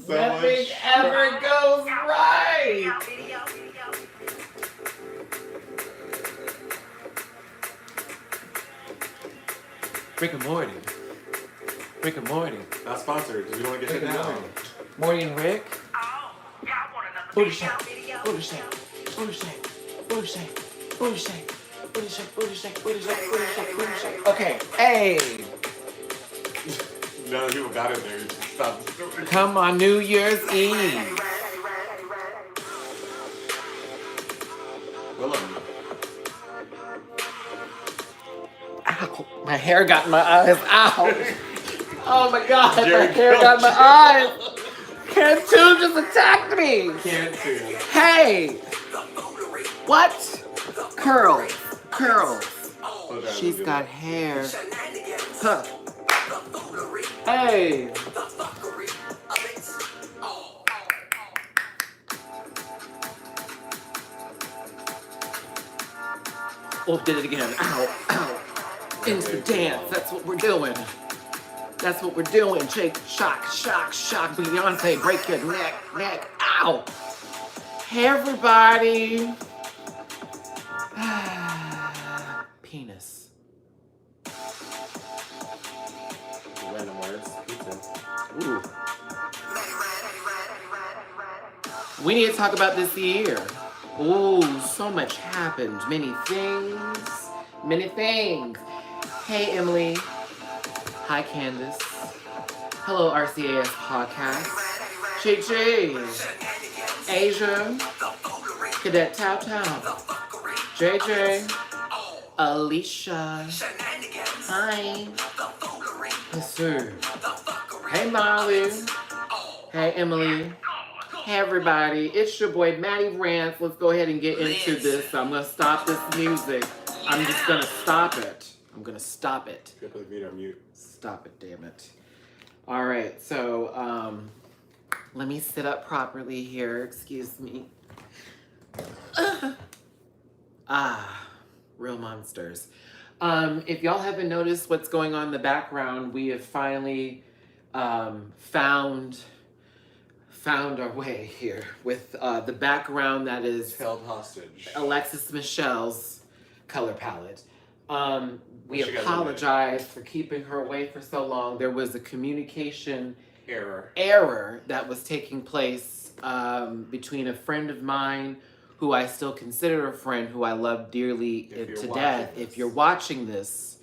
So nothing ever goes right. Rick and Morty. Rick and Morty. Not sponsored because we don't want to get taken down. Morty and Rick. Booty shake. Booty shake. Booty shake. Booty shake. Booty shake. Booty shake. Booty shake. Booty shake. Booty shake. Booty shake. Okay. Hey. None of the people got in there. You just stopped. Come on, New Year's Eve. Willem. Ow. My hair got in my eyes. Ow. Oh my God. Jerry My hair got in my eyes. Can't two just attacked me. Can't see. Hey. What? Curls. Curls. She's got hair. Huh. Hey. Oh, did it again. Ow, ow. Instant dance. That's what we're doing. That's what we're doing. Shake, shock, shock, shock. Beyonce, break your neck, neck. Ow. Hey, everybody. Penis. Random words. Pizza. Ooh. We need to talk about this year. Ooh, so much happened. Many things. Many things. Hey, Emily. Hi, Candace. Hello, RCAS podcast. Chi-Chi. Asia. Cadet Tao Tao. JJ. Alicia. Hi. Jesus. Hey, Molly. Hey, Emily. Hey, everybody. It's your boy, Matty Rants. Let's go ahead and get into this. I'm going to stop this music. I'm just going to stop it. I'm going to stop it. You gotta put the meter on mute. Stop it, damn it. All right, so let me sit up properly here. Excuse me. Real monsters. If y'all haven't noticed what's going on in the background, we have finally found our way here with the background that is held hostage. Alexis Michelle's color palette. We apologize for keeping her away for so long. There was a communication error that was taking place between a friend of mine who I still consider a friend, who I love dearly to death. If you're watching this,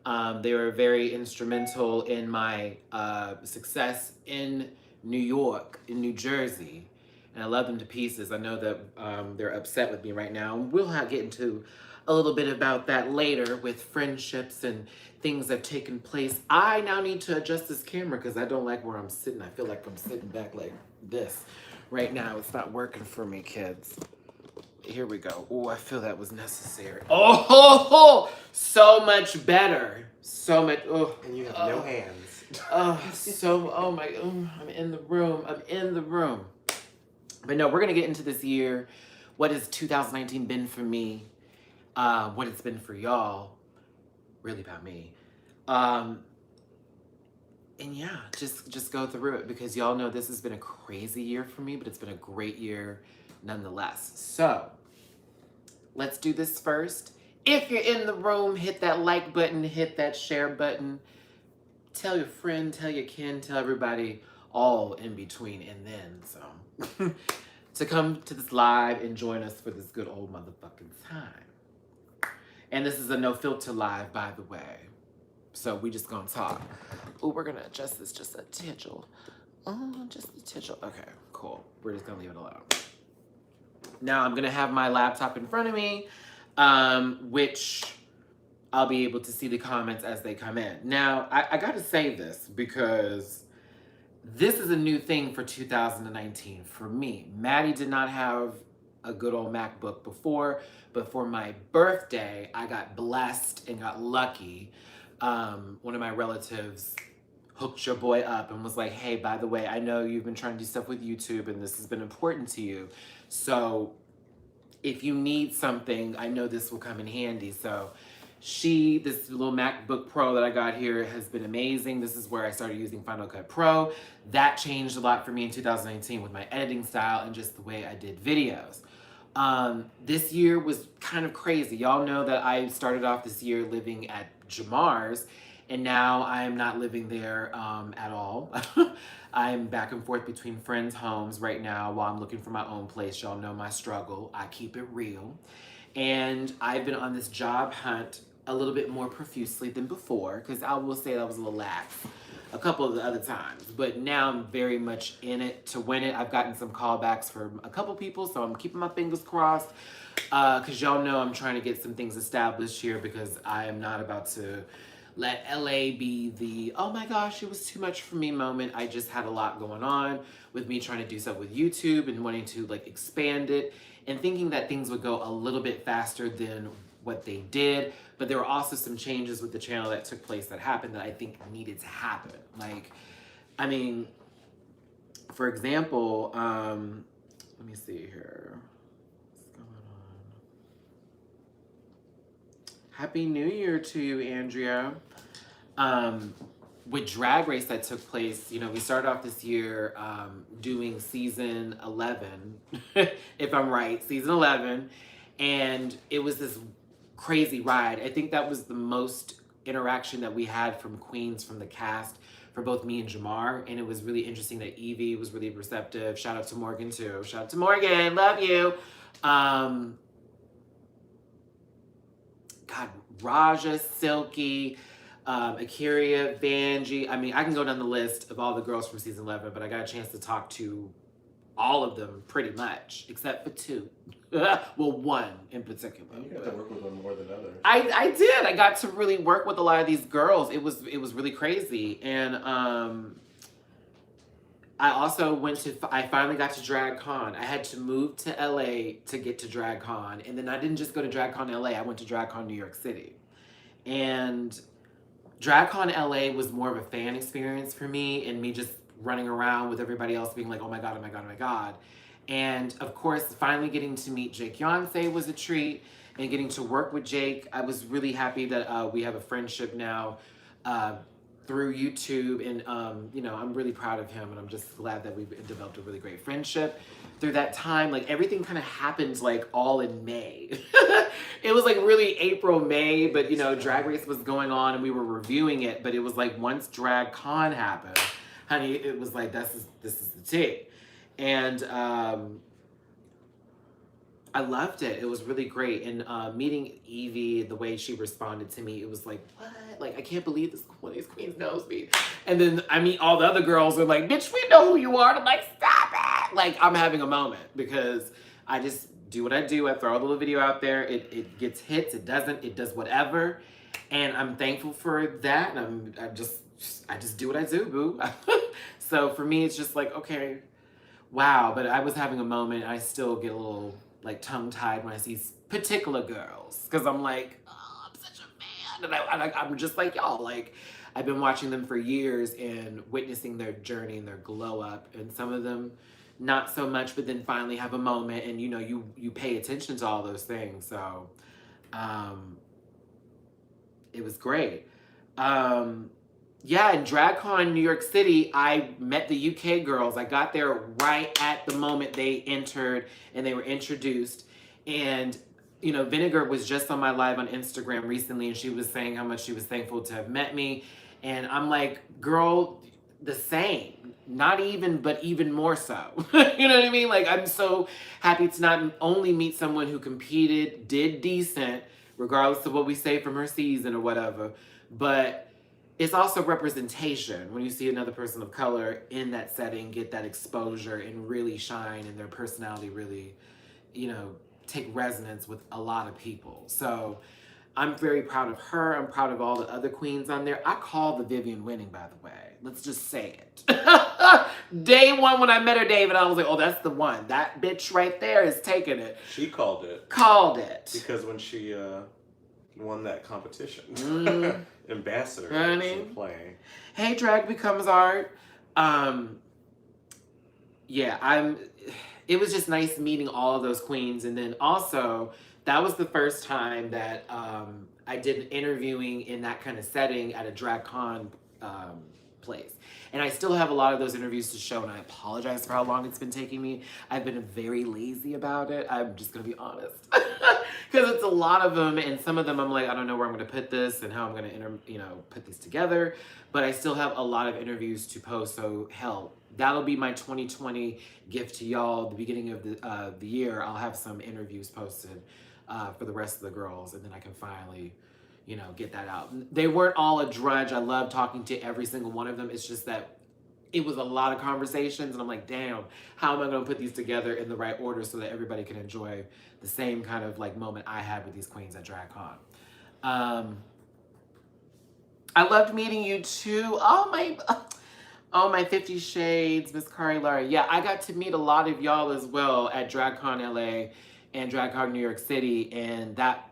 they were very instrumental in my success in New York, in New Jersey, and I love them to pieces. I know that they're upset with me right now, and we'll get into a little bit about that later with friendships and things that have taken place. I now need to adjust this camera because I don't like where I'm sitting. I feel like I'm sitting back like this right now. It's not working for me, kids. Here we go. Oh, I feel that was necessary. Oh, so much better. So much. Oh, And you have no hands. I'm in the room. I'm in the room. But no, we're going to get into this year. What has 2019 been for me? What it's been for y'all. Really about me. And yeah, just go through it because y'all know this has been a crazy year for me, but it's been a great year nonetheless. So, let's do this first. If you're in the room, hit that like button, hit that share button. Tell your friend, tell your kin, tell everybody all in between and then some. To come to this live and join us for this good old motherfucking time. And this is a no filter live, by the way. So we just gonna talk. Oh, we're gonna adjust this just a tittle. Oh, just a tittle. Okay, cool. We're just gonna leave it alone. Now I'm gonna have my laptop in front of me, which I'll be able to see the comments as they come in. Now, I gotta say this because this is a new thing for 2019 for me. Maddie did not have a good old MacBook before, but for my birthday, I got blessed and got lucky. One of my relatives hooked your boy up and was like, hey, by the way, I know you've been trying to do stuff with YouTube and this has been important to you. So if you need something, I know this will come in handy. So This little MacBook Pro that I got here has been amazing. This is where I started using Final Cut Pro. That changed a lot for me in 2019 with my editing style and just the way I did videos. This year was kind of crazy. Y'all know that I started off this year living at Jamar's, and now I'm not living there at all. I'm back and forth between friends' homes right now while I'm looking for my own place. Y'all know my struggle. I keep it real. And I've been on this job hunt a little bit more profusely than before, because I will say that was a little lax a couple of the other times. But now I'm very much in it to win it. I've gotten some callbacks from a couple people, so I'm keeping my fingers crossed, because y'all know I'm trying to get some things established here, because I am not about to let LA be the, oh my gosh, it was too much for me moment. I just had a lot going on with me trying to do stuff with YouTube and wanting to like expand it and thinking that things would go a little bit faster than what they did. But there were also some changes with the channel that took place that happened that I think needed to happen. Like, I mean, for example, let me see here. What's going on? Happy New Year to you, Andrea. With Drag Race that took place, you know, we started off this year doing season 11, if I'm right, season 11. And it was this crazy ride. I think that was the most interaction that we had from queens from the cast for both me and Jamar. And it was really interesting that Evie was really receptive. Shout out to Morgan too. Shout out to Morgan. Love you. God, Raja, Silky, Akiria, Vanjie. I mean, I can go down the list of all the girls from season 11, but I got a chance to talk to all of them pretty much, except for two. Well, one in particular. You got to work with them more than others. I did. I got to really work with a lot of these girls. It was really crazy. And I finally got to DragCon. I had to move to LA to get to DragCon. And then I didn't just go to DragCon LA, I went to DragCon New York City. And DragCon LA was more of a fan experience for me, and me just running around with everybody else being like, oh my God, oh my God, oh my God. And of course, finally getting to meet Jake Yonsei was a treat, and getting to work with Jake. I was really happy that we have a friendship now through YouTube, and you know, I'm really proud of him, and I'm just glad that we've developed a really great friendship through that time. Like, everything kind of happened like all in May. It was like really April, May, but you know, Drag Race was going on and we were reviewing it, but it was like once DragCon happened, honey, it was like, this is the tea. And I loved it. It was really great. And meeting Evie, the way she responded to me, it was like, what? Like, I can't believe one of these queens knows me. And then I meet all the other girls are like, bitch, we know who you are. And I'm like, stop it. Like, I'm having a moment because I just do what I do. I throw a little video out there. It gets hits. It doesn't. It does whatever. And I'm thankful for that. And I just do what I do, boo. So for me, it's just like, okay, wow. But I was having a moment. I still get a little like tongue-tied when I see particular girls, because I'm like, oh, I'm such a fan. And I'm just like, y'all, like, I've been watching them for years and witnessing their journey and their glow up. And some of them not so much, but then finally have a moment, and you know, you pay attention to all those things. So it was great. Yeah, in DragCon New York City, I met the UK girls. I got there right at the moment they entered and they were introduced. And, you know, Vinegar was just on my live on Instagram recently, and she was saying how much she was thankful to have met me. And I'm like, girl, the same. Not even, but even more so. You know what I mean? Like, I'm so happy to not only meet someone who competed, did decent, regardless of what we say from her season or whatever, but it's also representation when you see another person of color in that setting get that exposure and really shine, and their personality really, you know, take resonance with a lot of people. So I'm very proud of her. I'm proud of all the other queens on there. I called the Vivian winning, by the way. Let's just say it. Day one when I met her, David, I was like, oh, that's the one. That bitch right there is taking it. She called it. Called it. Because when she won that competition, ambassador Honey. playing. Hey, Drag Becomes Art. Yeah, it was just nice meeting all of those queens. And then also, that was the first time that I did interviewing in that kind of setting at a drag con place. And I still have a lot of those interviews to show, and I apologize for how long it's been taking me. I've been very lazy about it. I'm just gonna be honest. Because it's a lot of them, and some of them I'm like, I don't know where I'm gonna put this and how I'm gonna put these together. But I still have a lot of interviews to post, so hell, that'll be my 2020 gift to y'all. The beginning of the year, I'll have some interviews posted for the rest of the girls, and then I can finally, get that out. They weren't all a drudge. I love talking to every single one of them. It's just that it was a lot of conversations, and I'm like, damn, how am I going to put these together in the right order so that everybody can enjoy the same kind of like moment I had with these queens at DragCon. I loved meeting you too. Oh my 50 Shades, Miss Kari Lara. Yeah, I got to meet a lot of y'all as well at DragCon LA and DragCon New York City, and that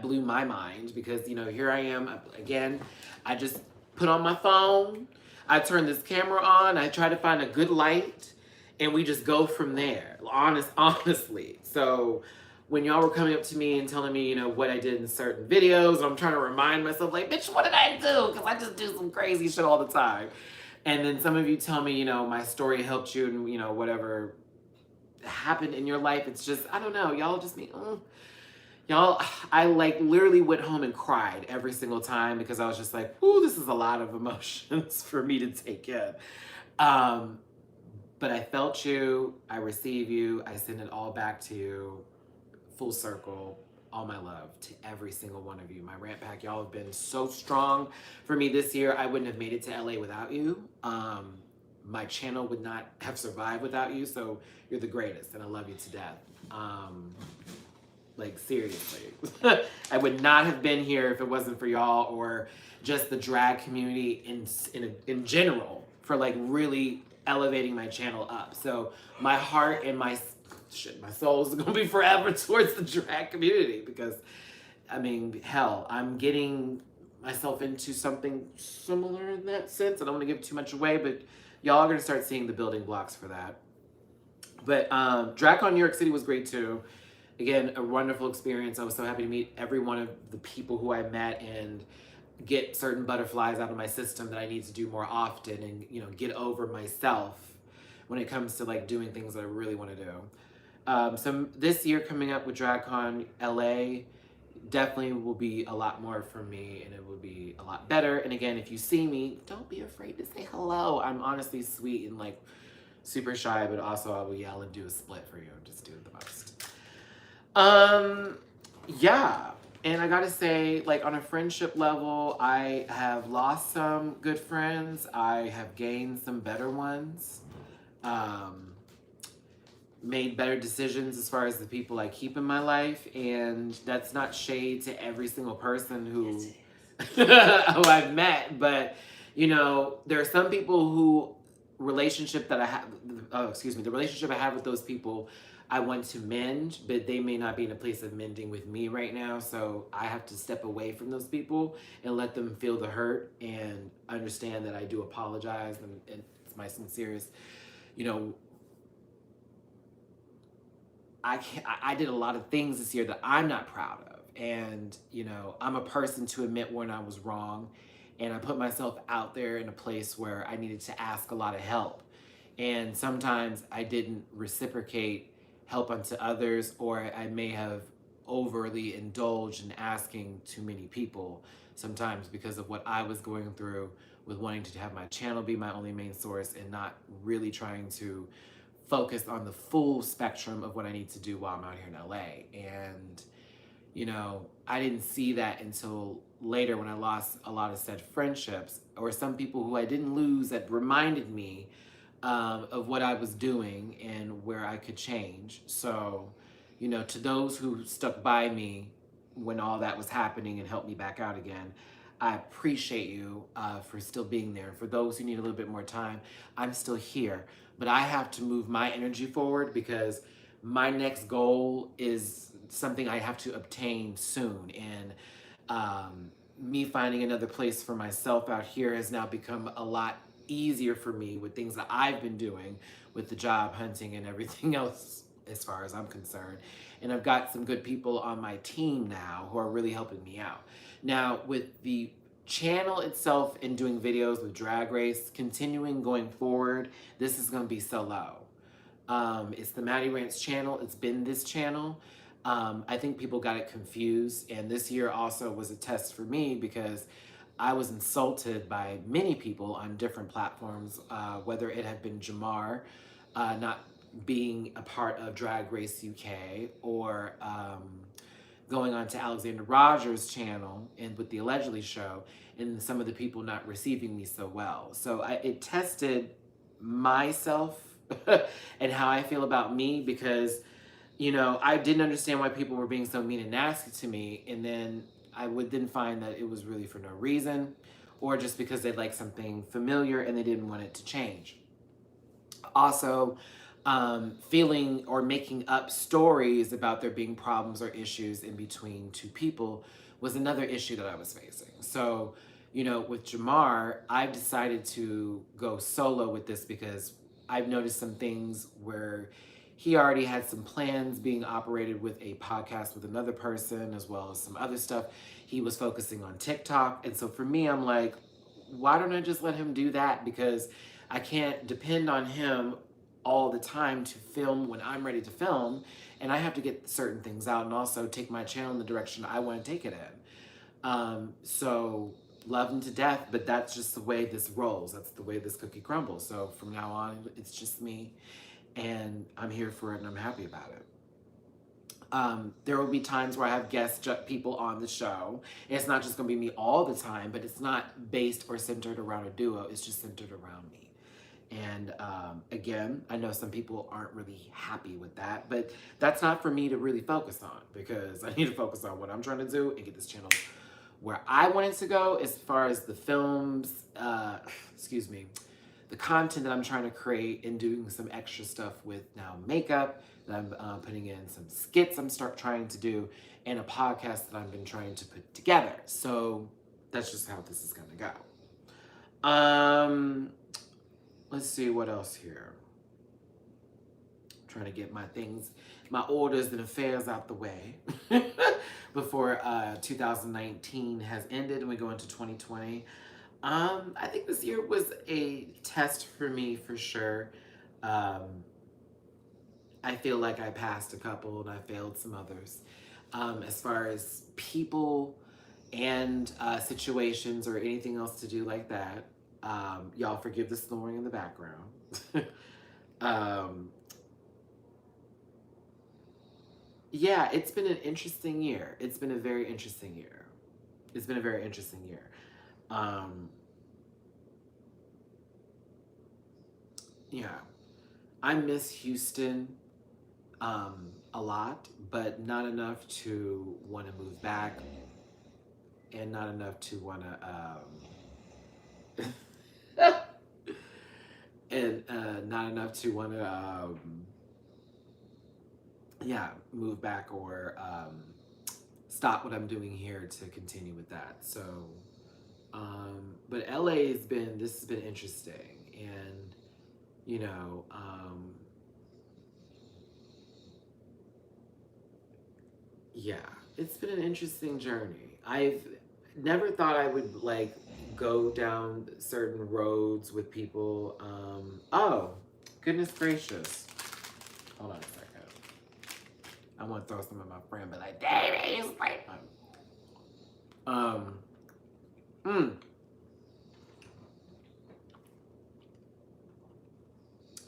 blew my mind because, here I am again. I just put on my phone, I turn this camera on, I try to find a good light, and we just go from there, honestly. So when y'all were coming up to me and telling me, what I did in certain videos, and I'm trying to remind myself, like, bitch, what did I do? Because I just do some crazy shit all the time. And then some of you tell me, my story helped you and, whatever happened in your life. It's just, I don't know. Y'all just me, Y'all, I like literally went home and cried every single time because I was just like, ooh, this is a lot of emotions for me to take in. But I felt you, I receive you, I send it all back to you, full circle, all my love to every single one of you. My rant pack, y'all have been so strong for me this year. I wouldn't have made it to LA without you. My channel would not have survived without you, so you're the greatest, and I love you to death. Like, seriously. I would not have been here if it wasn't for y'all or just the drag community in general for, like, really elevating my channel up. So my heart and my soul is going to be forever towards the drag community because, I mean, hell, I'm getting myself into something similar in that sense. I don't want to give too much away, but y'all are going to start seeing the building blocks for that. But DragCon New York City was great, too. Again, a wonderful experience. I was so happy to meet every one of the people who I met and get certain butterflies out of my system that I need to do more often and, get over myself when it comes to like doing things that I really want to do. So this year coming up with DragCon LA definitely will be a lot more for me and it will be a lot better. And again, if you see me, don't be afraid to say hello. I'm honestly sweet and like super shy, but also I will yell and do a split for you. Just do the most. Yeah, and I gotta say, like, on a friendship level, I have lost some good friends. I have gained some better ones. Made better decisions as far as the people I keep in my life, and that's not shade to every single person who I've met, but, there are some people who the relationship I have with those people I want to mend, but they may not be in a place of mending with me right now. So I have to step away from those people and let them feel the hurt and understand that I do apologize and it's my sincerest, I did a lot of things this year that I'm not proud of. And, I'm a person to admit when I was wrong. And I put myself out there in a place where I needed to ask a lot of help. And sometimes I didn't reciprocate help unto others, or I may have overly indulged in asking too many people sometimes because of what I was going through with wanting to have my channel be my only main source and not really trying to focus on the full spectrum of what I need to do while I'm out here in LA. And, I didn't see that until later when I lost a lot of said friendships or some people who I didn't lose that reminded me of what I was doing and where I could change. So, to those who stuck by me when all that was happening and helped me back out again, I appreciate you for still being there. For those who need a little bit more time, I'm still here. But I have to move my energy forward because my next goal is something I have to obtain soon. And me finding another place for myself out here has now become a lot easier for me with things that I've been doing with the job hunting and everything else as far as I'm concerned. And I've got some good people on my team now who are really helping me out. Now, with the channel itself and doing videos with Drag Race, continuing going forward, this is going to be solo. It's the Matty Rants channel. It's been this channel. I think people got it confused. And this year also was a test for me because I was insulted by many people on different platforms, whether it had been Jamar not being a part of Drag Race UK, or going on to Alexander Rogers' channel and with the Allegedly show, and some of the people not receiving me so well. So it tested myself and how I feel about me, because, you know, I didn't understand why people were being so mean and nasty to me, and then I would then find that it was really for no reason, or just because they liked something familiar and they didn't want it to change. Also, feeling or making up stories about there being problems or issues in between two people was another issue that I was facing. So, you know, with Jamar, I've decided to go solo with this because I've noticed some things where he already had some plans being operated with a podcast with another person, as well as some other stuff. He was focusing on TikTok. And so for me, I'm like, why don't I just let him do that? Because I can't depend on him all the time to film when I'm ready to film, and I have to get certain things out and also take my channel in the direction I want to take it in. So love him to death, but that's just the way this rolls. That's the way this cookie crumbles. So from now on, it's just me, and I'm here for it, and I'm happy about it. There will be times where I have guest people on the show. It's not just going to be me all the time, but it's not based or centered around a duo. It's just centered around me. And again, I know some people aren't really happy with that, but that's not for me to really focus on, because I need to focus on what I'm trying to do and get this channel where I want it to go as far as the films, the content that I'm trying to create, and doing some extra stuff with now makeup that I'm putting in, some skits I'm trying to do, and a podcast that I've been trying to put together. So that's just how this is going to go. Let's see what else here. I'm trying to get my things, my orders and affairs out the way before 2019 has ended and we go into 2020. I think this year was a test for me for sure. I feel like I passed a couple and I failed some others. As far as people and situations or anything else to do like that. Y'all forgive the snoring in the background. Yeah, it's been an interesting year. It's been a very interesting year. Yeah, I miss Houston a lot, but not enough to want to move back, and not enough to want to and not enough to want to move back or stop what I'm doing here to continue with that. So but this has been interesting, and you know, it's been an interesting journey. I've never thought I would like go down certain roads with people. Oh, goodness gracious. Hold on a second. I want to throw some at my friend, but like, David, he's like,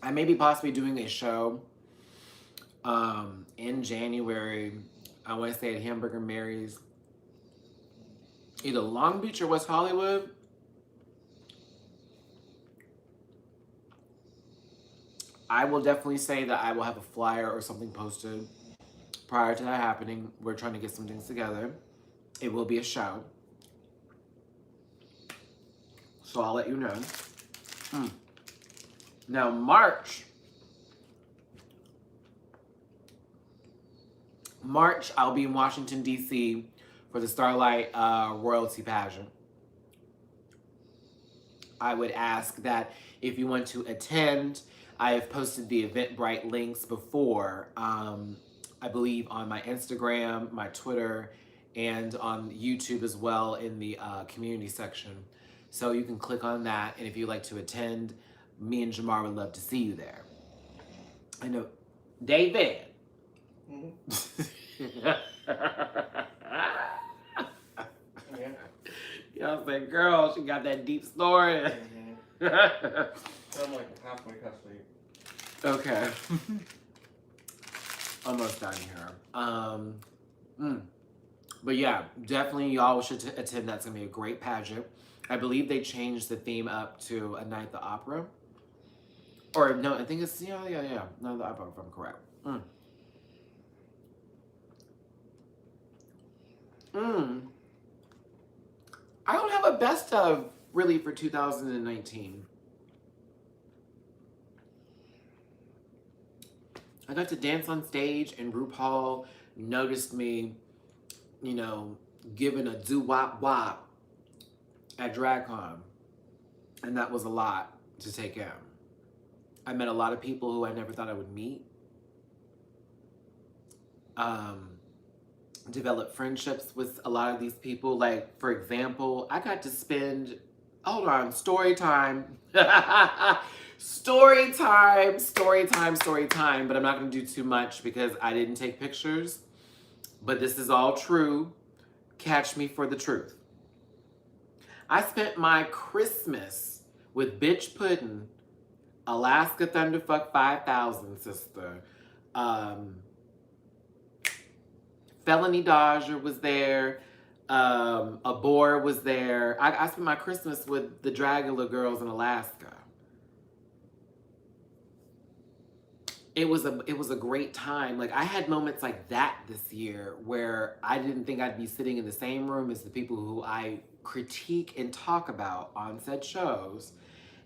I may be possibly doing a show in January. I want to say at Hamburger Mary's, either Long Beach or West Hollywood. I will definitely say that I will have a flyer or something posted prior to that happening. We're trying to get some things together. It will be a show. So I'll let you know. Now, March, I'll be in Washington, D.C. for the Starlight Royalty Pageant. I would ask that If you want to attend, I have posted the Eventbrite links before, I believe on my Instagram, my Twitter, and on YouTube as well in the community section. So you can click on that, and if you'd like to attend, me and Jamar would love to see you there. I know, David. Mm-hmm. Yeah. Y'all say, girl, she got that deep snoring. Mm-hmm. I'm like halfway asleep. Okay. Almost done here. But yeah, definitely y'all should attend. That's gonna be a great pageant. I believe they changed the theme up to A Night at the Opera. Or no, I think it's, yeah. Night at the Opera, if I'm correct. I don't have a best of really for 2019. I got to dance on stage and RuPaul noticed me, you know, giving a doo-wop-wop at DragCon. And that was a lot to take in. I met a lot of people who I never thought I would meet. Developed friendships with a lot of these people. Like, for example, I got to spend, hold on, story time. Story time. But I'm not going to do too much because I didn't take pictures. But this is all true. Catch me for the truth. I spent my Christmas with Bitch Puddin', Alaska Thunderfuck 5000, sister. Felony Dodger was there. Abor was there. I spent my Christmas with the Dragula girls in Alaska. It was a great time. Like, I had moments like that this year where I didn't think I'd be sitting in the same room as the people who I critique and talk about on said shows.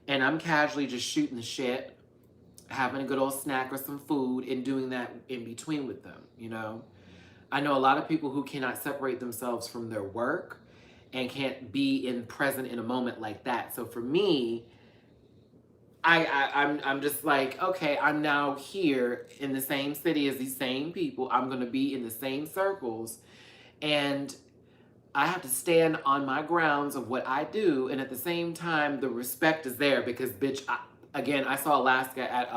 And I'm casually just shooting the shit, having a good old snack or some food, and doing that in between with them, you know? I know a lot of people who cannot separate themselves from their work and can't be present in a moment like that. So for me, I'm just like, okay, I'm now here in the same city as these same people. I'm going to be in the same circles. And I have to stand on my grounds of what I do. And at the same time, the respect is there because, bitch, I saw Alaska at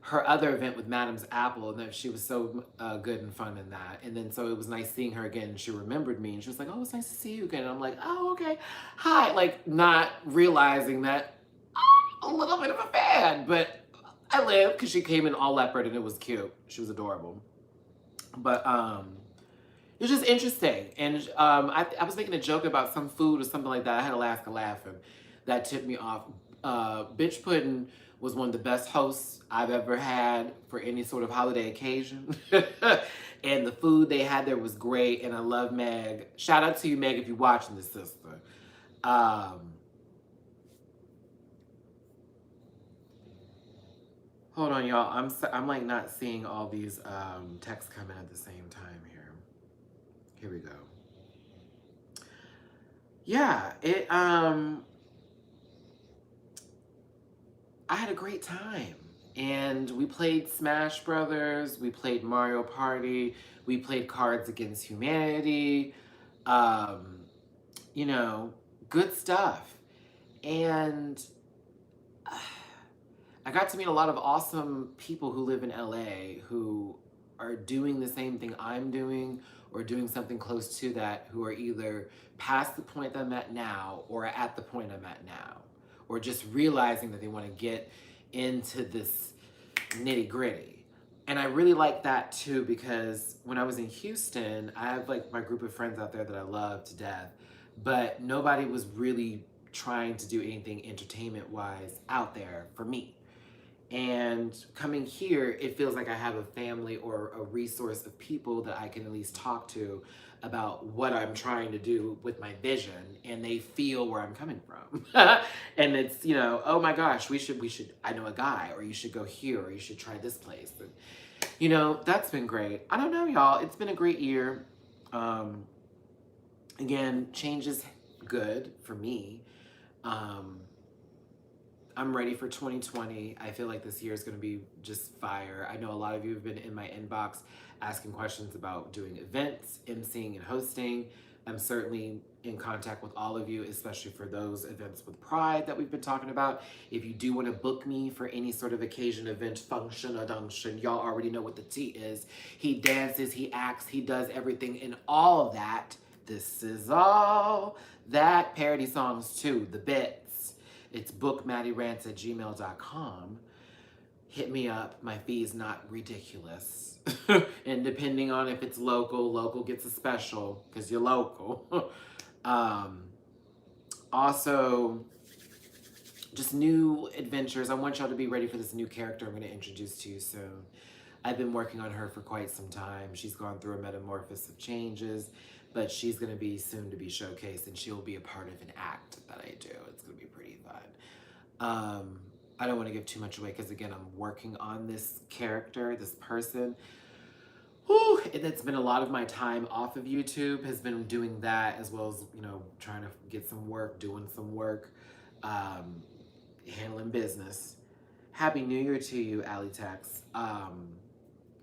her other event with Madam's Apple, and that she was so good and fun in that. And then so it was nice seeing her again. And she remembered me, and she was like, "Oh, it's nice to see you again." And I'm like, "Oh, okay, hi." Like, not realizing that I'm a little bit of a fan, but I live because she came in all leopard and it was cute. She was adorable. But it was just interesting. And I was making a joke about some food or something like that. I had Alaska laughing. That tipped me off. Bitch Puddin' was one of the best hosts I've ever had for any sort of holiday occasion. And the food they had there was great. And I love Meg. Shout out to you, Meg, if you're watching this, sister. Hold on, y'all. I'm like not seeing all these texts coming at the same time here. Here we go. Yeah, I had a great time. And we played Smash Brothers, we played Mario Party, we played Cards Against Humanity, you know, good stuff. And I got to meet a lot of awesome people who live in LA who are doing the same thing I'm doing or doing something close to that, who are either past the point that I'm at now or at the point I'm at now, or just realizing that they want to get into this nitty gritty. And I really like that too, because when I was in Houston, I have like my group of friends out there that I love to death, but nobody was really trying to do anything entertainment wise out there for me. And coming here, it feels like I have a family or a resource of people that I can at least talk to about what I'm trying to do with my vision, and they feel where I'm coming from. And it's, you know, oh my gosh, we should, I know a guy, or you should go here, or you should try this place. And, you know, that's been great. I don't know, y'all. It's been a great year. Again, change is good for me. I'm ready for 2020. I feel like this year is going to be just fire. I know a lot of you have been in my inbox asking questions about doing events, emceeing, and hosting. I'm certainly in contact with all of you, especially for those events with Pride that we've been talking about. If you do want to book me for any sort of occasion, event, function, or dunction, y'all already know what the T is. He dances, he acts, he does everything, and all of that. This is all that. Parody songs too, the bits. It's bookmattyrants@gmail.com. Hit me up. My fee is not ridiculous. And depending on if it's local gets a special because you're local. Also, just new adventures. I want y'all to be ready for this new character I'm going to introduce to you soon. I've been working on her for quite some time. She's gone through a metamorphosis of changes, but she's going to be soon to be showcased, and she'll be a part of an act that I do. It's going to be pretty fun. I don't want to give too much away because, again, I'm working on this character, this person. Whew, and it's been a lot of my time off of YouTube has been doing that, as well as, trying to get some work, doing some work, handling business. Happy New Year to you, Ali Tex.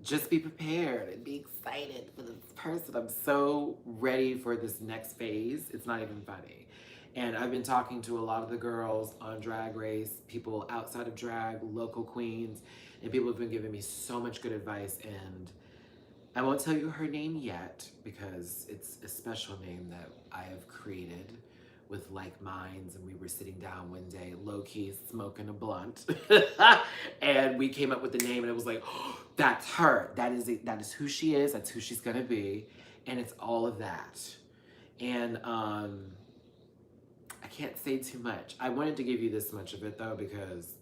Just be prepared and be excited for this person. I'm so ready for this next phase. It's not even funny. And I've been talking to a lot of the girls on Drag Race, people outside of drag, local queens, and people have been giving me so much good advice. And I won't tell you her name yet because it's a special name that I have created with like minds, and we were sitting down one day, low-key smoking a blunt, and we came up with the name, and it was like, oh, that's her. That is it. That is who she is. That's who she's gonna be, and it's all of that. And I can't say too much. I wanted to give you this much of it though because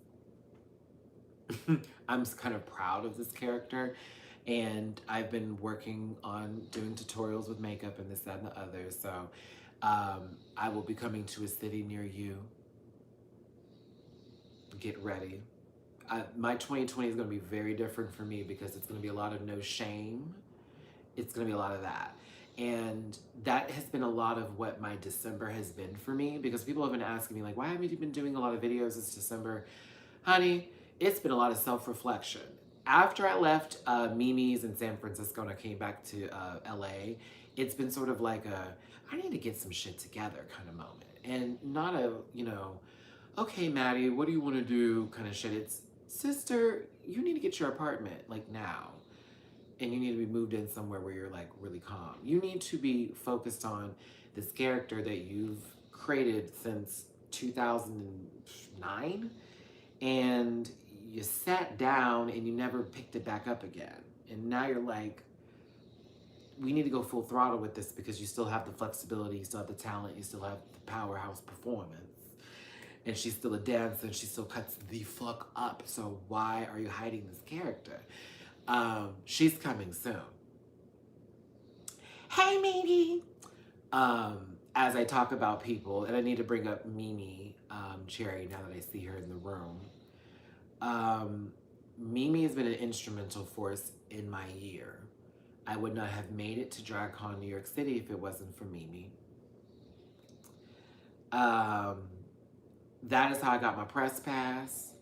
I'm kind of proud of this character, and I've been working on doing tutorials with makeup and this, that, and the other. So I will be coming to a city near you. Get ready. My 2020 is going to be very different for me because it's going to be a lot of no shame. It's going to be a lot of that. And that has been a lot of what my December has been for me, because people have been asking me, like, why haven't you been doing a lot of videos this December? Honey, it's been a lot of self-reflection. After I left Mimi's in San Francisco and I came back to LA, it's been sort of like I need to get some shit together kind of moment. And not a, okay, Matty, what do you want to do kind of shit. It's, sister, you need to get your apartment, like, now. And you need to be moved in somewhere where you're, like, really calm. You need to be focused on this character that you've created since 2009. And you sat down and you never picked it back up again. And now you're like, we need to go full throttle with this because you still have the flexibility, you still have the talent, you still have the powerhouse performance. And she's still a dancer and she still cuts the fuck up. So why are you hiding this character? She's coming soon. Hey, Mimi. As I talk about people, and I need to bring up Mimi Cherry now that I see her in the room. Mimi has been an instrumental force in my year. I would not have made it to DragCon New York City if it wasn't for Mimi. That is how I got my press pass.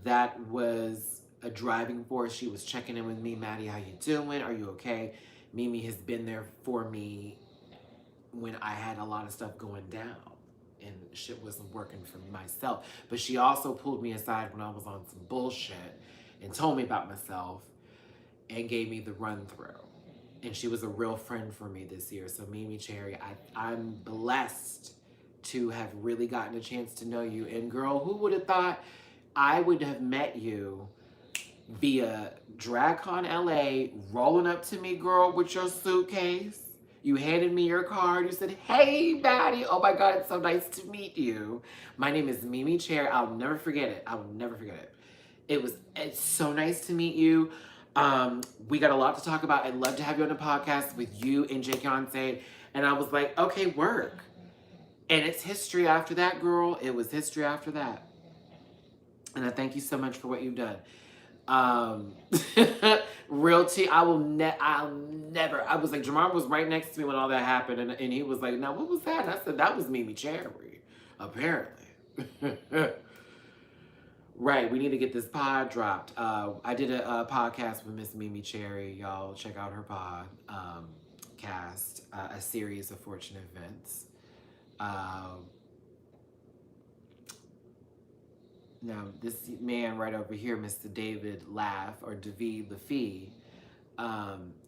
That was a driving force. She was checking in with me. Matty, how you doing? Are you okay? Mimi has been there for me when I had a lot of stuff going down and shit wasn't working for myself. But she also pulled me aside when I was on some bullshit and told me about myself and gave me the run through. And she was a real friend for me this year. So Mimi Cherry, I'm blessed to have really gotten a chance to know you. And girl, who would have thought I would have met you via DragCon LA, rolling up to me, girl, with your suitcase. You handed me your card. You said, hey, Matty. Oh my God, it's so nice to meet you. My name is Mimi Cherry. I'll never forget it. I will never forget it. It's so nice to meet you. We got a lot to talk about. I'd love to have you on the podcast with you and Jake Yonsei. And I was like, okay, work. And it's history after that, girl. It was history after that. And I thank you so much for what you've done. Real tea, I'll never. I was like, Jamar was right next to me when all that happened. And he was like, now, what was that? And I said, that was Mimi Cherry, apparently. Right, we need to get this pod dropped. I did a podcast with Miss Mimi Cherry. Y'all check out her pod cast, a series of fortunate events. Now, this man right over here, Mr. David Laff, or David Laffy,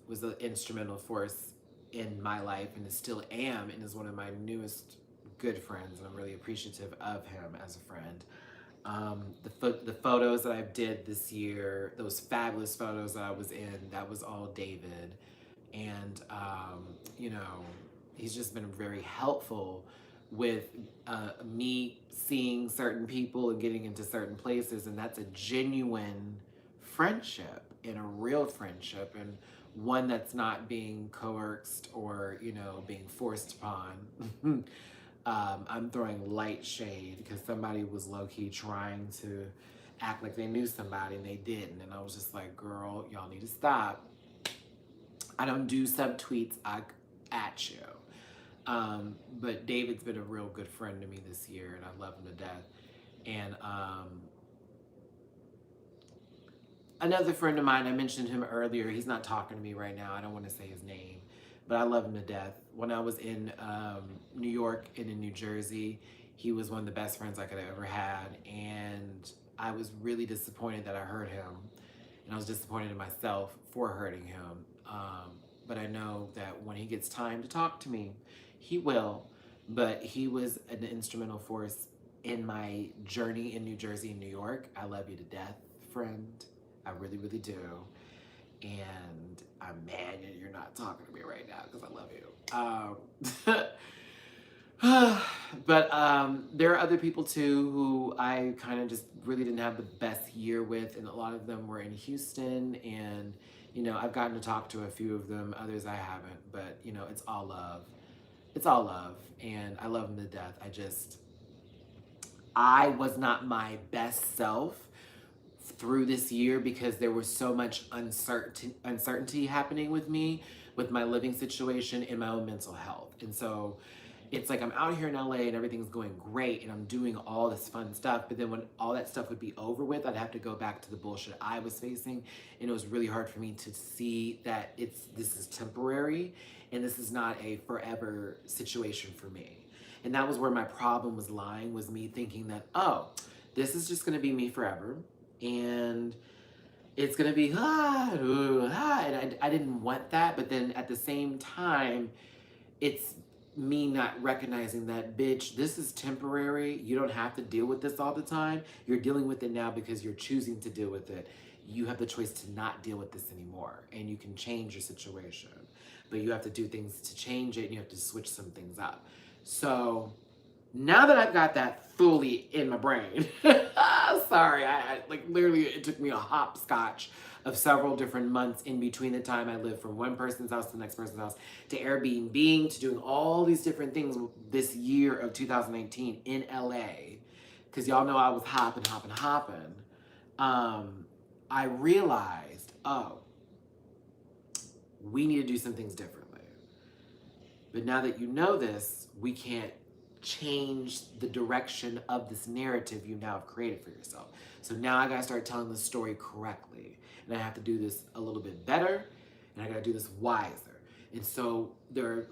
was an instrumental force in my life and still am, and is one of my newest good friends, and I'm really appreciative of him as a friend. The photos that I did this year, those fabulous photos that I was in, that was all David. And, you know, he's just been very helpful with me seeing certain people and getting into certain places. And that's a genuine friendship and a real friendship, and one that's not being coerced or, you know, being forced upon. I'm throwing light shade because somebody was low-key trying to act like they knew somebody and they didn't. And I was just like, girl, y'all need to stop. I don't do subtweets at you. But David's been a real good friend to me this year, and I love him to death. And another friend of mine, I mentioned him earlier. He's not talking to me right now. I don't want to say his name, but I love him to death. When I was in New York and in New Jersey, he was one of the best friends I could have ever had. And I was really disappointed that I hurt him. And I was disappointed in myself for hurting him. But I know that when he gets time to talk to me, he will. But he was an instrumental force in my journey in New Jersey and New York. I love you to death, friend. I really, really do. And I'm mad that you're not talking to me right now because I love you. But there are other people too who I kind of just really didn't have the best year with, and a lot of them were in Houston, and you know, I've gotten to talk to a few of them, others I haven't, but you know, it's all love. It's all love, and I love them to death. I was not my best self through this year because there was so much uncertainty happening with me, with my living situation and my own mental health. And so it's like I'm out here in LA and everything's going great and I'm doing all this fun stuff, but then when all that stuff would be over with, I'd have to go back to the bullshit I was facing, and it was really hard for me to see that this is temporary and this is not a forever situation for me. And that was where my problem was lying, was me thinking that, oh, this is just gonna be me forever, and it's gonna be and I didn't want that. But then at the same time, it's me not recognizing that, bitch, this is temporary. You don't have to deal with this all the time. You're dealing with it now because you're choosing to deal with it. You have the choice to not deal with this anymore, and you can change your situation, but you have to do things to change it, and you have to switch some things up. So now that I've got that fully in my brain, sorry, I like literally it took me a hopscotch of several different months in between the time I lived from one person's house to the next person's house, to Airbnb, to doing all these different things this year of 2018 in LA, because y'all know I was hopping. I realized, oh, we need to do some things differently. But now that you know this, we can't change the direction of this narrative you now have created for yourself. So now I gotta start telling the story correctly. And I have to do this a little bit better, and I gotta do this wiser. And so there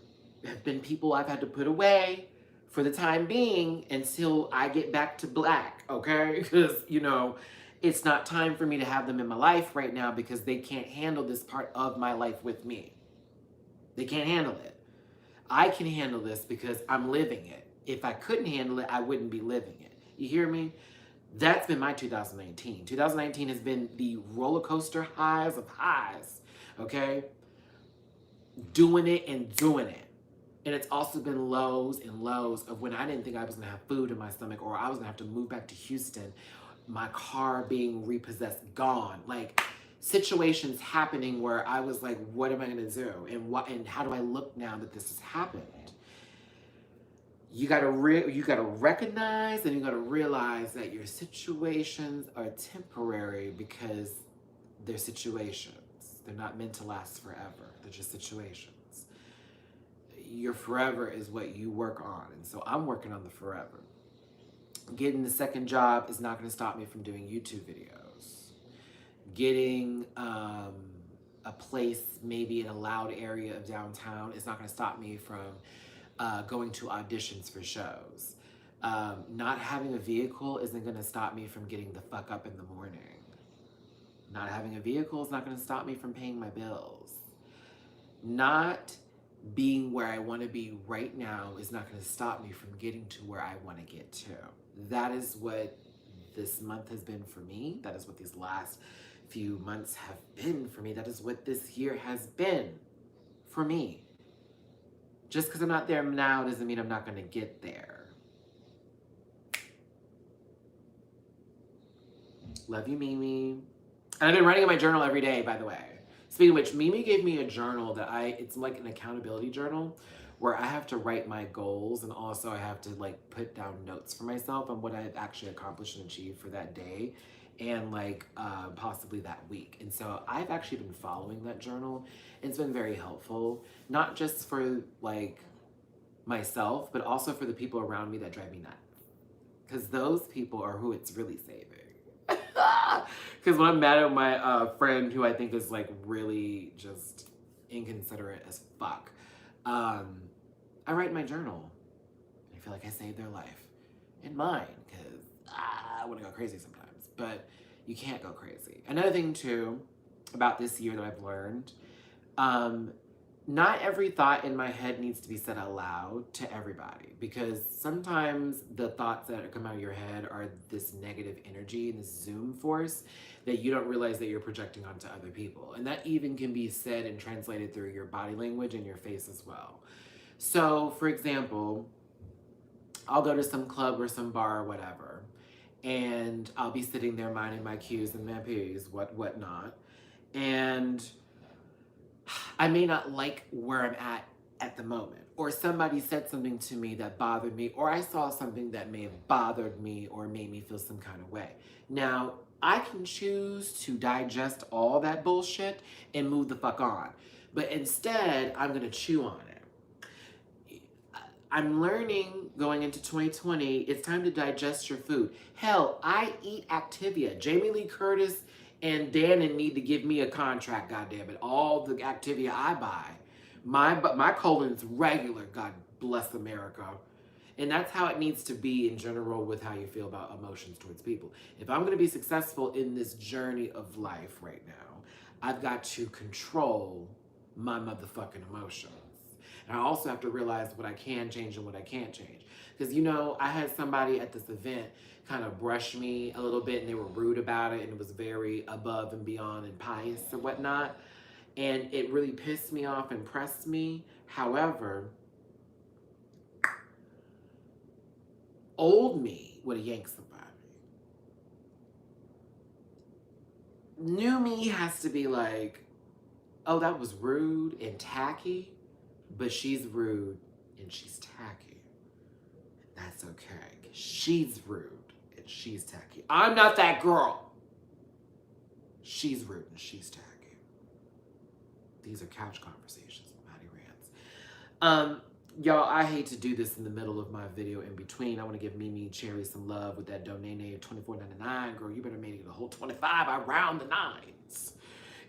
have been people I've had to put away for the time being until I get back to black, okay? Because, you know, it's not time for me to have them in my life right now because they can't handle this part of my life with me. They can't handle it. I can handle this because I'm living it. If I couldn't handle it, I wouldn't be living it. You hear me? That's been my 2019. 2019 has been the roller coaster highs of highs, okay? Doing it and doing it. And it's also been lows and lows of when I didn't think I was gonna have food in my stomach, or I was gonna have to move back to Houston, my car being repossessed, gone. Like, situations happening where I was like, what am I gonna do? And how do I look now that this has happened? You gotta recognize and you gotta realize that your situations are temporary because they're situations. They're not meant to last forever. They're just situations. Your forever is what you work on. And so I'm working on the forever. Getting the second job is not going to stop me from doing YouTube videos. Getting a place maybe in a loud area of downtown is not going to stop me from going to auditions for shows. Not having a vehicle isn't going to stop me from getting the fuck up in the morning. Not having a vehicle is not going to stop me from paying my bills. Not being where I want to be right now is not going to stop me from getting to where I want to get to. That is what this month has been for me. That is what these last few months have been for me. That is what this year has been for me. Just because I'm not there now doesn't mean I'm not going to get there. Love you, Mimi. And I've been writing in my journal every day, by the way. Speaking of which, Mimi gave me a journal that it's like an accountability journal where I have to write my goals, and also I have to like put down notes for myself on what I've actually accomplished and achieved for that day and like possibly that week. And so I've actually been following that journal. It's been very helpful, not just for like myself, but also for the people around me that drive me nuts. Because those people are who it's really saving. Because when I'm mad at my friend who I think is like really just inconsiderate as fuck, I write in my journal. I feel like I saved their life and mine, because I want to go crazy sometimes, but you can't go crazy. Another thing too about this year that I've learned, not every thought in my head needs to be said out loud to everybody, because sometimes the thoughts that come out of your head are this negative energy and this Zoom force that you don't realize that you're projecting onto other people. And that even can be said and translated through your body language and your face as well. So, for example, I'll go to some club or some bar or whatever, and I'll be sitting there minding my Q's and my P's, whatnot, and I may not like where I'm at the moment, or somebody said something to me that bothered me, or I saw something that may have bothered me or made me feel some kind of way. Now, I can choose to digest all that bullshit and move the fuck on, but instead, I'm gonna chew on it. I'm learning going into 2020, it's time to digest your food. Hell, I eat Activia. Jamie Lee Curtis and Dannon need to give me a contract, goddammit. All the Activia I buy, my colon's regular, God bless America. And that's how it needs to be in general with how you feel about emotions towards people. If I'm gonna be successful in this journey of life right now, I've got to control my motherfucking emotions. And I also have to realize what I can change and what I can't change. Because, you know, I had somebody at this event kind of brush me a little bit, and they were rude about it, and it was very above and beyond and pious and whatnot. And it really pissed me off and pressed me. However, old me would have yanked somebody. New me has to be like, oh, that was rude and tacky, but she's rude and she's tacky. That's okay. She's rude and she's tacky. I'm not that girl. She's rude and she's tacky. These are couch conversations with Matty Rants. Y'all, I hate to do this in the middle of my video in between. I want to give Mimi Cherry some love with that donate of $24.99. Girl, you better make it a whole 25. I round the nines.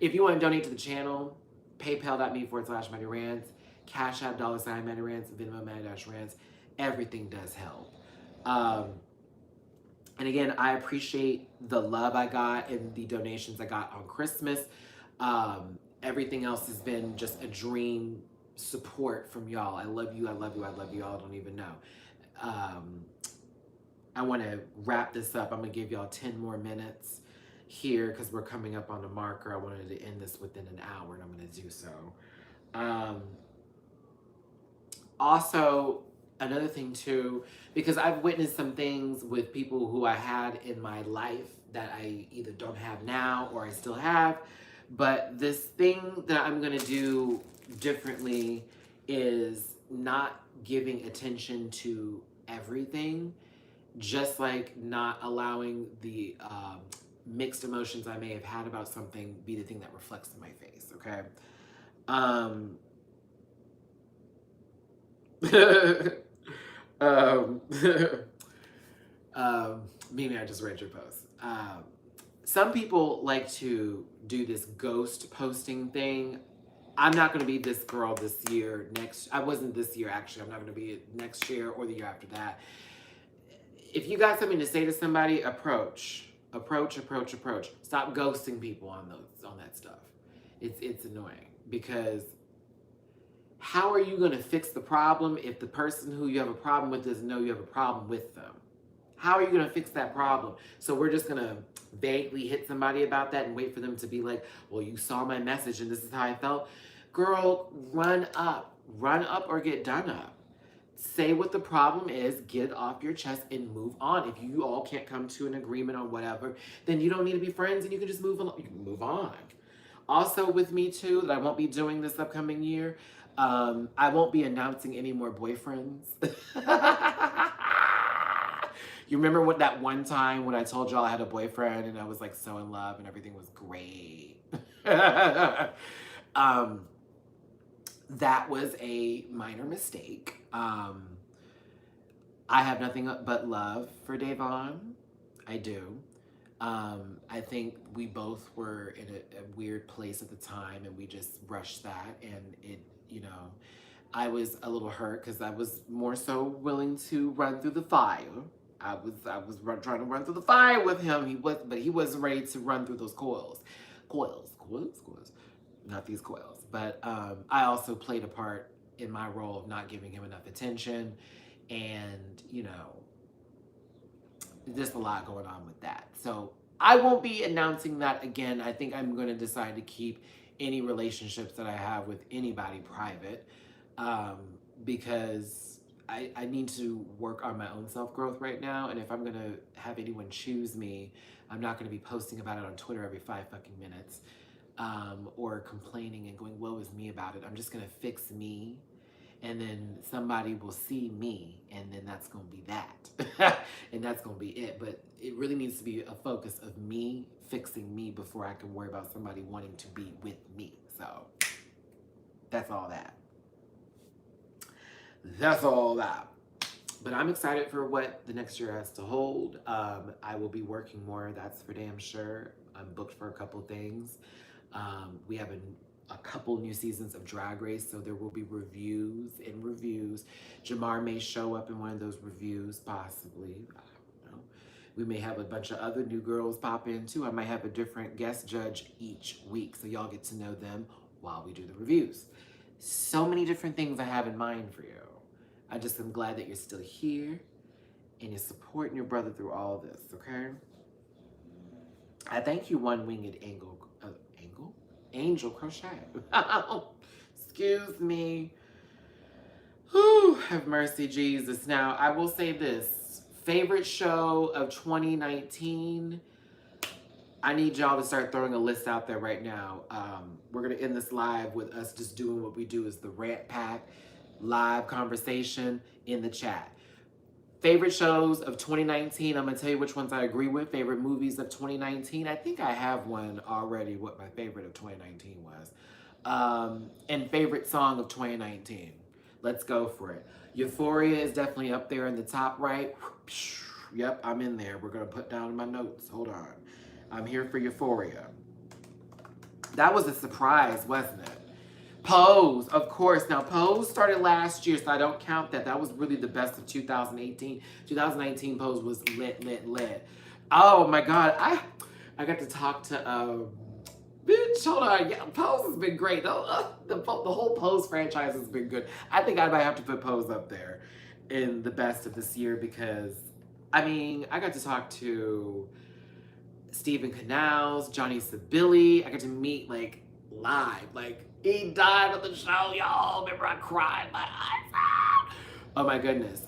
If you want to donate to the channel, paypal.me/MattyRants, Cash App $MattyRants, Venmo Matty-Rants. Everything does help. And again, I appreciate the love I got and the donations I got on Christmas. Everything else has been just a dream support from y'all. I love you, I love you, I love you. Y'all don't even know. I want to wrap this up. I'm going to give y'all 10 more minutes here because we're coming up on the marker. I wanted to end this within an hour, and I'm going to do so. Also, another thing too, because I've witnessed some things with people who I had in my life that I either don't have now or I still have. But this thing that I'm going to do differently is not giving attention to everything, just like not allowing the mixed emotions I may have had about something be the thing that reflects in my face, okay? Mimi, I just read your post. Some people like to do this ghost posting thing. I'm not going to be this girl this year. I wasn't this year, actually. I'm not going to be it next year or the year after that. If you got something to say to somebody, approach. Stop ghosting people on that stuff. It's annoying, because how are you going to fix the problem if the person who you have a problem with doesn't know you have a problem with them? How are you going to fix that problem? So we're just going to vaguely hit somebody about that and wait for them to be like, well, you saw my message and this is how I felt. Girl, run up or get done up. Say what the problem is, get it off your chest, and move on. If you all can't come to an agreement on whatever, then you don't need to be friends, and you can just move on. You can move on. Also with me too, that I won't be doing this upcoming year, I won't be announcing any more boyfriends. You remember what that one time when I told y'all I had a boyfriend and I was like so in love and everything was great? That was a minor mistake. I have nothing but love for Davon. I do. I think we both were in a weird place at the time, and we just rushed that, and it, I was a little hurt because I was more so willing to run through the fire. I was trying to run through the fire with him. But he wasn't ready to run through those coils. Not these coils. But I also played a part in my role of not giving him enough attention, and there's a lot going on with that. So I won't be announcing that again. I think I'm going to decide to keep any relationships that I have with anybody private, because I need to work on my own self-growth right now. And if I'm going to have anyone choose me, I'm not going to be posting about it on Twitter every 5 fucking minutes, or complaining and going, woe is me about it. I'm just going to fix me. And then somebody will see me, and then that's going to be that. And that's going to be it. But it really needs to be a focus of me fixing me before I can worry about somebody wanting to be with me. So that's all that. But I'm excited for what the next year has to hold. I will be working more, that's for damn sure. I'm booked for a couple things. We have a couple new seasons of Drag Race, so there will be reviews. Jamar may show up in one of those reviews, possibly. I don't know. We may have a bunch of other new girls pop in too. I might have a different guest judge each week, so y'all get to know them while we do the reviews. So many different things I have in mind for you. I just am glad that you're still here and you're supporting your brother through all of this, okay? I thank you, One Winged Angel Crochet. Excuse me. Whew, have mercy, Jesus. Now, I will say this. Favorite show of 2019. I need y'all to start throwing a list out there right now. We're going to end this live with us just doing what we do is the Rant Pack live conversation in the chat. Favorite shows of 2019. I'm going to tell you which ones I agree with. Favorite movies of 2019. I think I have one already, what my favorite of 2019 was. And favorite song of 2019. Let's go for it. Euphoria is definitely up there in the top right. Yep, I'm in there. We're going to put down my notes. Hold on. I'm here for Euphoria. That was a surprise, wasn't it? Pose, of course. Now, Pose started last year, so I don't count that. That was really the best of 2018. 2019 Pose was lit. Oh my God, I got to talk to bitch. Hold on, yeah, Pose has been great. The whole Pose franchise has been good. I think I might have to put Pose up there in the best of this year because, I mean, I got to talk to Stephen Canals, Johnny Sibilli. I got to meet live. He died on the show, y'all. Remember I cried my eyes out. Oh my goodness.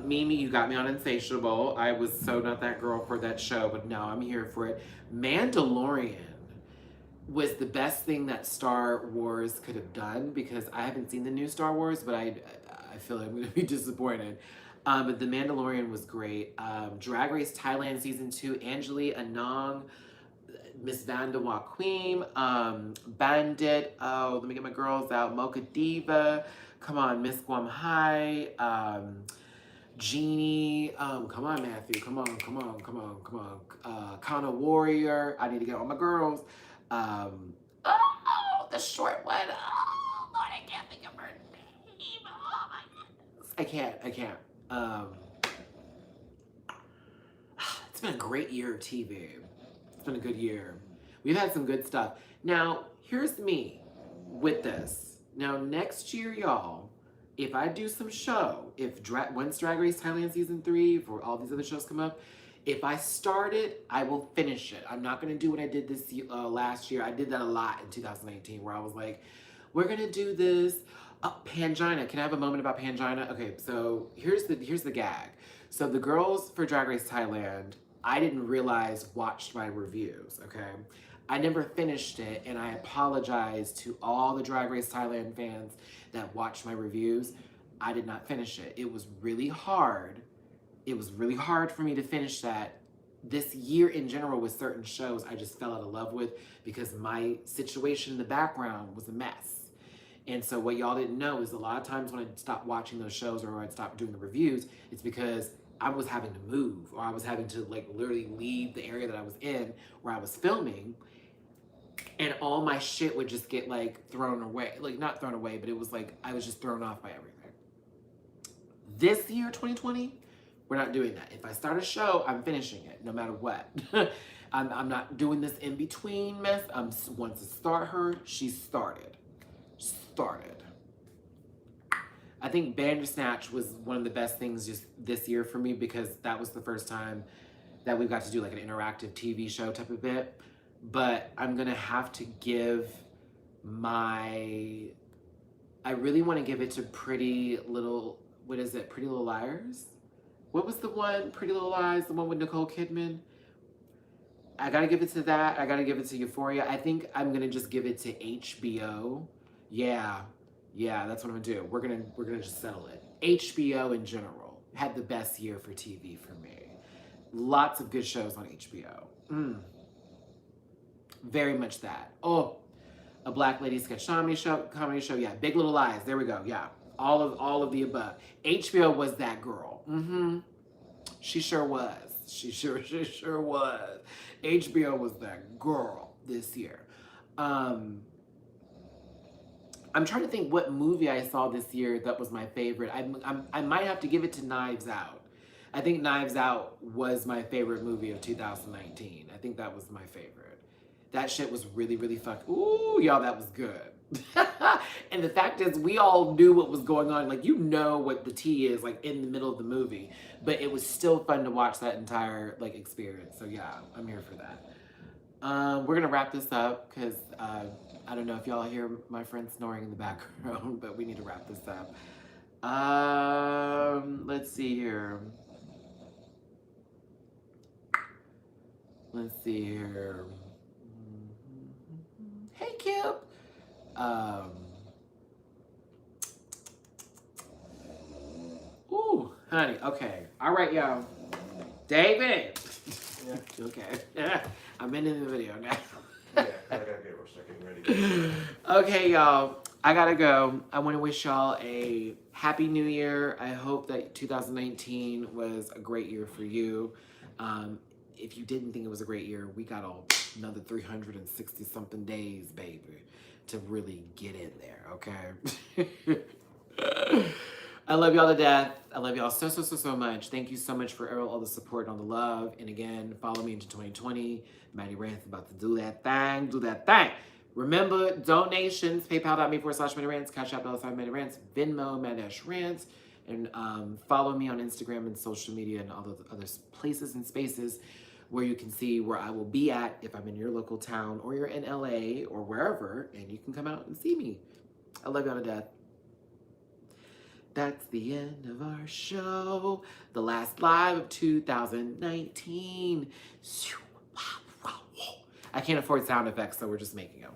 Mimi, you got me on Insatiable. I was so not that girl for that show, but now I'm here for it. Mandalorian was the best thing that Star Wars could have done because I haven't seen the new Star Wars, but I feel like I'm going to be disappointed. But The Mandalorian was great. Drag Race Thailand Season 2, Angeli Anong, Miss Vanda Joaquim, Bandit, oh, let me get my girls out, Mocha Diva, come on, Miss Guam High, Genie, come on, Matthew, come on. Kana Warrior, I need to get all my girls. The short one. Oh, Lord, I can't think of her name. Oh, my goodness. I can't. It's been a great year of TV. It's been a good year. We've had some good stuff. Now, here's me with this. Now, next year, y'all, if I do some show, once Drag Race Thailand Season 3, for all these other shows come up, if I start it, I will finish it. I'm not going to do what I did this last year. I did that a lot in 2019, where I was like, we're going to do this. Pangina. Can I have a moment about Pangina? Okay, so here's the gag. So the girls for Drag Race Thailand, I didn't realize watched my reviews, okay? I never finished it, and I apologize to all the Drag Race Thailand fans that watched my reviews. I did not finish it. It was really hard. It was really hard for me to finish that. This year in general with certain shows I just fell out of love with because my situation in the background was a mess. And so what y'all didn't know is a lot of times when I stopped watching those shows or I'd stop doing the reviews, it's because I was having to move, or I was having to like literally leave the area that I was in where I was filming, and all my shit would just get like thrown away. Like not thrown away, but it was like I was just thrown off by everything. This year, 2020, we're not doing that. If I start a show, I'm finishing it no matter what. I'm not doing this in between mess. Once I start her, she started. I think Bandersnatch was one of the best things just this year for me because that was the first time that we got to do like an interactive TV show type of bit. But I'm gonna have to give I really want to give it to Pretty Little Liars? What was the one, Pretty Little Lies, the one with Nicole Kidman? I gotta give it to that. I gotta give it to Euphoria. I think I'm gonna just give it to HBO. Yeah, that's what I'm gonna do. We're gonna just settle it. HBO in general had the best year for TV for me. Lots of good shows on HBO. Very much that. Oh, a Black Lady Sketch comedy show. Yeah, Big Little Lies. There we go. Yeah, all of the above. HBO was that girl. She sure was. She sure was. HBO was that girl this year. I'm trying to think what movie I saw this year that was my favorite. I might have to give it to Knives Out. I think Knives Out was my favorite movie of 2019. I think that was my favorite. That shit was really, really ooh, y'all, that was good. And the fact is, we all knew what was going on. Like, you know what the tea is, like, in the middle of the movie. But it was still fun to watch that entire, like, experience. So, yeah, I'm here for that. We're going to wrap this up because I don't know if y'all hear my friend snoring in the background, but we need to wrap this up. Let's see here. Hey, Kip. Ooh, honey. Okay. All right, y'all. David. Yeah. Okay. I'm in the video now. Yeah, I gotta get our second ready. Okay, y'all. I gotta go. I want to wish y'all a happy new year. I hope that 2019 was a great year for you. If you didn't think it was a great year, we got another 360 something days, baby, to really get in there, okay? I love y'all to death. I love y'all so much. Thank you so much for all the support and all the love. And again, follow me into 2020. Matty Rants about to do that thing. Remember, donations, paypal.me/MattyRants, Cash App $5MattyRants, Venmo, MattyRants, and follow me on Instagram and social media and all those other places and spaces where you can see where I will be at if I'm in your local town or you're in LA or wherever, and you can come out and see me. I love y'all to death. That's the end of our show. The last live of 2019. I can't afford sound effects, so we're just making them.